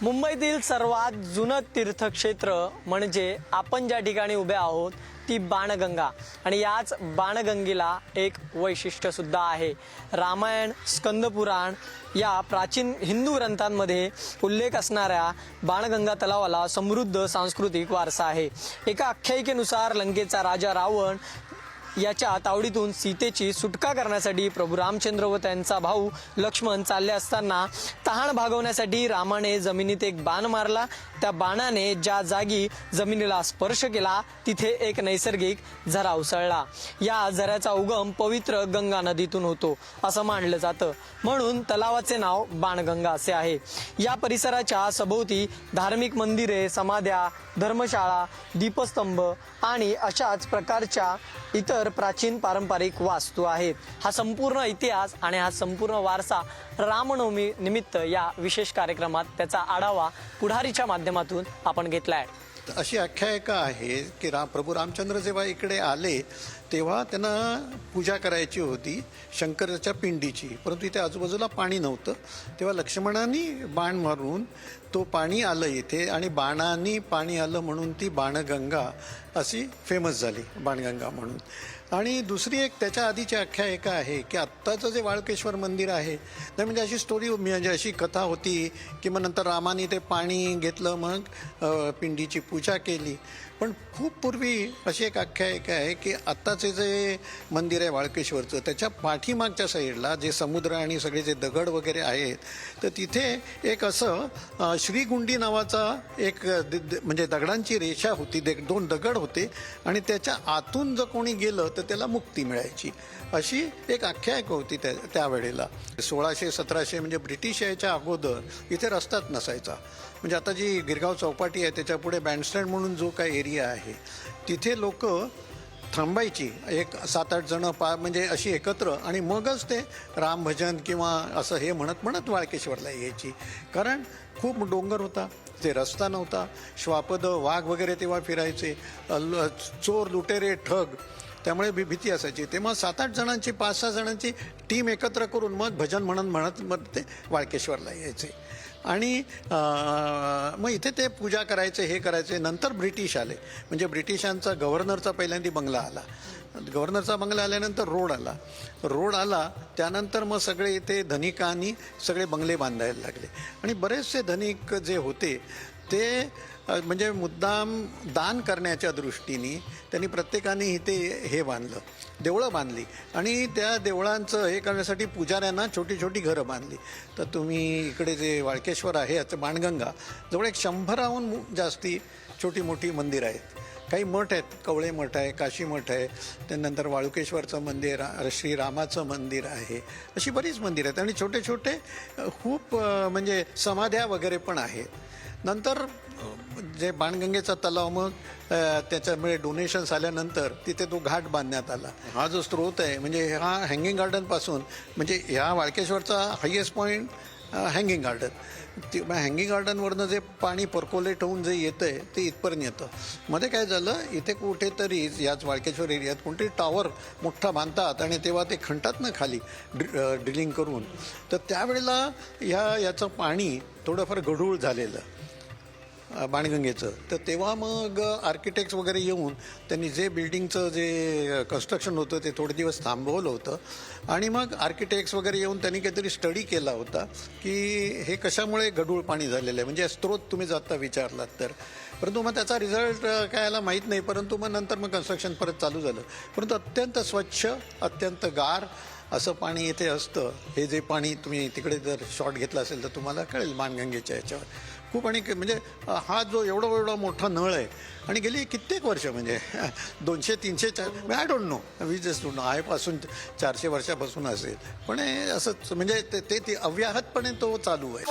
मुंबईतील सर्वात जुनं तीर्थक्षेत्र म्हणजे आपण ज्या ठिकाणी उभे आहोत ती बाणगंगा आणि याच बाणगंगेला एक वैशिष्ट्य सुद्धा आहे। रामायण, स्कंदपुराण या प्राचीन हिंदू ग्रंथांमध्ये उल्लेख असणाऱ्या बाणगंगा तलावाला समृद्ध सांस्कृतिक वारसा आहे। एका आख्यायिकेनुसार लंकेचा राजा रावण याच्या तावडीतून सीतेची सुटका करण्यासाठी प्रभू रामचंद्र व त्यांचा भाऊ लक्ष्मण चालले असताना तहान भागवण्यासाठी रामाने जमिनीत एक बाण मारला। त्या बाणाने ज्या जागी जमिनीला स्पर्श केला तिथे एक नैसर्गिक झरा उसळला। या झऱ्याचा उगम पवित्र गंगा नदीतून होतो असं मानलं जातं, म्हणून तलावाचे नाव बाणगंगा असे आहे। या परिसराच्या सभोवती धार्मिक मंदिरे, समाध्या, धर्मशाळा, दीपस्तंभ आणि अशाच प्रकारच्या इतर प्राचीन पारंपरिक वास्तू आहेत। हा संपूर्ण इतिहास आणि हा संपूर्ण वारसा रामनवमी निमित्त या विशेष कार्यक्रमात त्याचा आढावा पुढारीच्या माध्यमातून आपण घेतलाय। अशी आख्यायिका आहे की प्रभू रामचंद्र जेव्हा इकडे आले तेव्हा त्यांना पूजा करायची होती शंकराच्या पिंडीची, परंतु इथे आजूबाजूला पाणी नव्हतं। तेव्हा लक्ष्मणांनी बाण मारून तो पाणी आलं इथे आणि बाणांनी पाणी आलं म्हणून ती बाणगंगा अशी फेमस झाली, बाणगंगा म्हणून। आणि दुसरी एक त्याच्या आधीची आख्यायिका आहे की आत्ताचं जे वाळकेश्वर मंदिर आहे तर म्हणजे अशी स्टोरी, म्हणजे अशी कथा होती की मग नंतर रामाने ते पाणी घेतलं, मग पिंडीची पूजा केली। पण खूप पूर्वी अशी एक आख्यायिका आहे की आत्ताचे जे मंदिर आहे वाळकेश्वरचं त्याच्या पाठीमागच्या साईडला जे समुद्र आणि सगळे जे दगड वगैरे आहेत तर तिथे एक असं श्रीगुंडी नावाचा एक म्हणजे दगडांची रेषा होती, दोन दगड होते आणि त्याच्या आतून जर कोणी गेलं तर त्याला मुक्ती मिळायची, अशी एक आख्यायिका होती त्यावेळेला। 1600-1700 म्हणजे ब्रिटिश यायच्या अगोदर इथे रस्ताच नसायचा। म्हणजे आता जी गिरगाव चौपाटी आहे त्याच्या पुढे बँडस्टँड म्हणून जो काही एरिया आहे तिथे लोक थांबायची, एक 7-8 जण म्हणजे अशी एकत्र, आणि मगच ते राम भजन किंवा असं हे म्हणत म्हणत वाळकेश्वरला यायची। कारण खूप डोंगर होता, ते रस्ता नव्हता, श्वापद वाघ वगैरे तेव्हा फिरायचे, चोर लुटेरे ठग, त्यामुळे भीती असायची। तेव्हा 7-8 जणांची 5-6 जणांची टीम एकत्र करून मग भजन म्हणत मग ते वाळकेश्वरला यायचे आणि मग इथे ते पूजा करायचे, हे करायचे। नंतर ब्रिटिश आले, म्हणजे ब्रिटिशांचा गव्हर्नरचा पहिल्यांदा बंगला आला, गव्हर्नरचा बंगला आल्यानंतर रोड आला त्यानंतर मग सगळे इथे धनिकांनी सगळे बंगले बांधायला लागले आणि बरेचसे धनिक जे होते ते म्हणजे मुद्दाम दान करण्याच्या दृष्टीने त्यांनी प्रत्येकाने इथे हे बांधलं, देवळं बांधली आणि त्या देवळांचं हे करण्यासाठी पुजाऱ्यांना छोटी छोटी घरं बांधली। तर तुम्ही इकडे जे वाळकेश्वर आहे आता बाणगंगा जवळ एक 100हून जास्ती छोटी मोठी मंदिर आहेत। काही मठ आहेत, कवळे मठ आहे, काशी मठ आहे, त्यानंतर वाळकेश्वरचं मंदिर, श्रीरामाचं मंदिर आहे, अशी बरीच मंदिरं आहेत आणि छोटे छोटे खूप म्हणजे समाध्या वगैरे पण आहेत। नंतर जे बाणगंगेचा तलाव, मग त्याच्यामुळे डोनेशन्स आल्यानंतर तिथे तो घाट बांधण्यात आला। हा जो स्रोत आहे म्हणजे हा हँगिंग गार्डनपासून, म्हणजे ह्या वाळकेश्वरचा हायेस्ट पॉईंट हँगिंग गार्डन, ते हँगिंग गार्डनवरनं जे पाणी पर्कोलेट होऊन जे येतं आहे ते इथपर्यंत येतं। मध्ये काय झालं, इथे कुठेतरी याच वाळकेश्वर एरियात कोणतरी टॉवर मोठा बांधतात आणि तेव्हा ते खणतात ना खाली ड्रिलिंग करून, तर त्यावेळेला याचं पाणी थोडंफार गढूळ झालेलं बाणगंगेचं। तर तेव्हा मग आर्किटेक्ट्स वगैरे येऊन त्यांनी जे बिल्डिंगचं जे कन्स्ट्रक्शन होतं ते थोडे दिवस थांबवलं होतं आणि मग आर्किटेक्ट्स वगैरे येऊन त्यांनी काहीतरी स्टडी केला होता की हे कशामुळे गढूळ पाणी झालेलं आहे, म्हणजे स्त्रोत तुम्ही जाता विचारलात तर। परंतु मग त्याचा रिझल्ट काय याला माहीत नाही, परंतु मग नंतर मग कन्स्ट्रक्शन परत चालू झालं। परंतु अत्यंत स्वच्छ, अत्यंत गार असं पाणी इथे असतं। हे जे पाणी तुम्ही तिकडे जर शॉट घेतला असेल तर तुम्हाला कळेल बाणगंगेच्या याच्यावर खूप, आणि म्हणजे हा जो एवढा मोठा नळ आहे आणि गेली कित्येक वर्ष म्हणजे 200-300 I don't know, we just don't know, आजपासून 400 वर्षापासून असेल, पण असंच म्हणजे ते अव्याहतपणे तो चालू आहे।